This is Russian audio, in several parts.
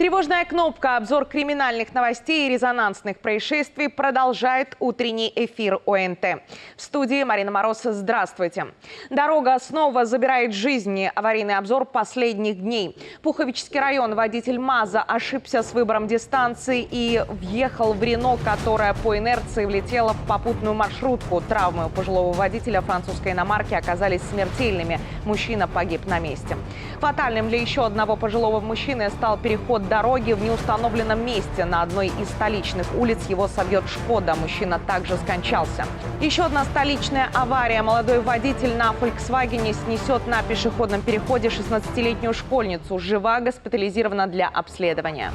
Тревожная кнопка. Обзор криминальных новостей и резонансных происшествий продолжает утренний эфир ОНТ. В студии Марина Мороз. Здравствуйте. Дорога снова забирает жизни. Аварийный обзор последних дней. Пуховический район. Водитель МАЗа ошибся с выбором дистанции и въехал в Рено, которая по инерции влетела в попутную маршрутку. Травмы у пожилого водителя французской иномарки оказались смертельными. Мужчина погиб на месте. Фатальным для еще одного пожилого мужчины стал переход дороги в неустановленном месте. На одной из столичных улиц его собьет «Шкода». Мужчина также скончался. Еще одна столичная авария. Молодой водитель на «Фольксвагене» снесет на пешеходном переходе 16-летнюю школьницу. Жива, госпитализирована для обследования.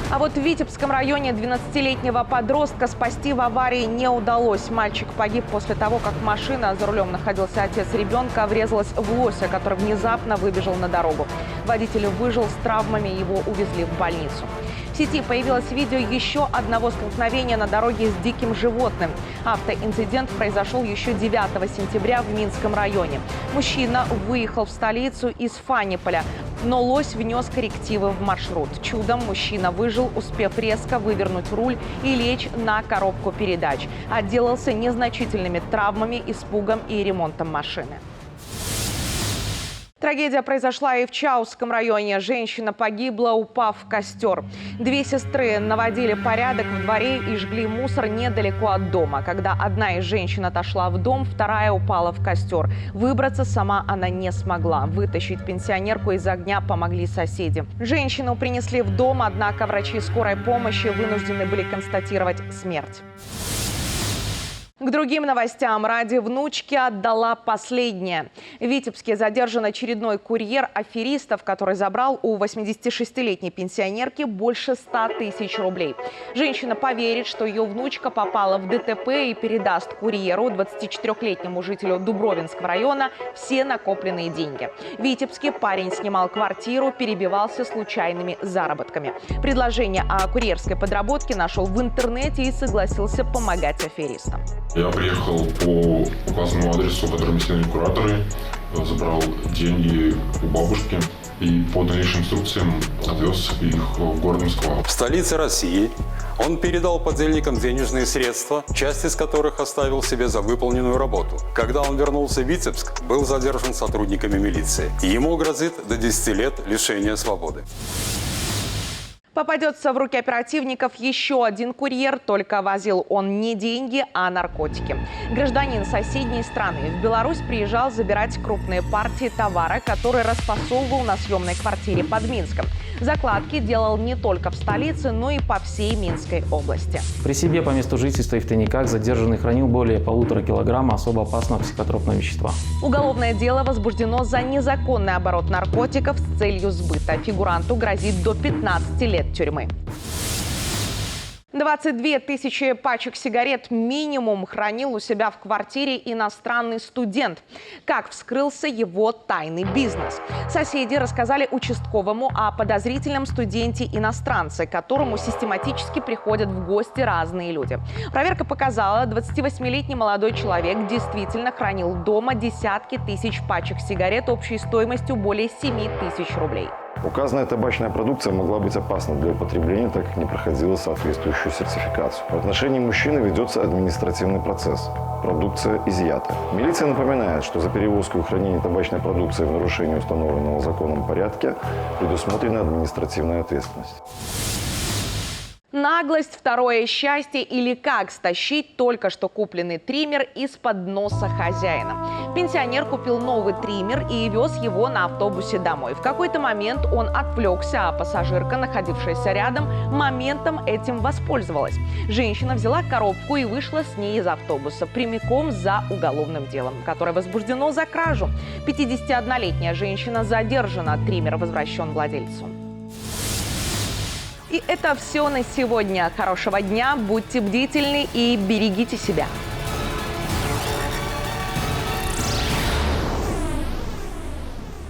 А вот в Витебском районе 12-летнего подростка спасти в аварии не удалось. Мальчик погиб после того, как машина, за рулем находился отец ребенка, врезалась в лося, который внезапно выбежал на дорогу. Водитель выжил с травмами, его увезли в больницу. В сети появилось видео еще одного столкновения на дороге с диким животным. Автоинцидент произошел еще 9 сентября в Минском районе. Мужчина выехал в столицу из Фаниполя, но лось внес коррективы в маршрут. Чудом мужчина выжил, успев резко вывернуть руль и лечь на коробку передач. Отделался незначительными травмами, испугом и ремонтом машины. Трагедия произошла и в Чаусском районе. Женщина погибла, упав в костер. Две сестры наводили порядок в дворе и жгли мусор недалеко от дома. Когда одна из женщин отошла в дом, вторая упала в костер. Выбраться сама она не смогла. Вытащить пенсионерку из огня помогли соседи. Женщину принесли в дом, однако врачи скорой помощи вынуждены были констатировать смерть. К другим новостям. Ради внучки отдала последнее. В Витебске задержан очередной курьер аферистов, который забрал у 86-летней пенсионерки больше 100 тысяч рублей. Женщина поверит, что ее внучка попала в ДТП и передаст курьеру, 24-летнему жителю Дубровинского района, все накопленные деньги. В Витебске парень снимал квартиру, перебивался случайными заработками. Предложение о курьерской подработке нашел в интернете и согласился помогать аферистам. Я приехал по указанному адресу, который мне сняли кураторы, забрал деньги у бабушки и по дальнейшим инструкциям отвез их в город Москва. В столице России он передал подельникам денежные средства, часть из которых оставил себе за выполненную работу. Когда он вернулся в Витебск, был задержан сотрудниками милиции. Ему грозит до 10 лет лишения свободы. Попадется в руки оперативников еще один курьер, только возил он не деньги, а наркотики. Гражданин соседней страны в Беларусь приезжал забирать крупные партии товара, которые распасовывал на съемной квартире под Минском. Закладки делал не только в столице, но и по всей Минской области. При себе по месту жительства и в тайниках задержанный хранил более 1,5 килограмма особо опасного психотропного вещества. Уголовное дело возбуждено за незаконный оборот наркотиков с целью сбыта. Фигуранту грозит до 15 лет тюрьмы. 22 тысячи пачек сигарет минимум хранил у себя в квартире иностранный студент. Как вскрылся его тайный бизнес? Соседи рассказали участковому о подозрительном студенте-иностранце, к которому систематически приходят в гости разные люди. Проверка показала, 28-летний молодой человек действительно хранил дома десятки тысяч пачек сигарет общей стоимостью более 7 тысяч рублей. Указанная табачная продукция могла быть опасна для употребления, так как не проходила соответствующую сертификацию. В отношении мужчины ведется административный процесс. Продукция изъята. Милиция напоминает, что за перевозку и хранение табачной продукции в нарушении установленного законом порядка предусмотрена административная ответственность. Наглость, второе счастье или как стащить только что купленный триммер из-под носа хозяина. Пенсионер купил новый триммер и вез его на автобусе домой. В какой-то момент он отвлекся, а пассажирка, находившаяся рядом, моментом этим воспользовалась. Женщина взяла коробку и вышла с ней из автобуса прямиком за уголовным делом, которое возбуждено за кражу. 51-летняя женщина задержана, триммер возвращен владельцу. И это все на сегодня. Хорошего дня, будьте бдительны и берегите себя.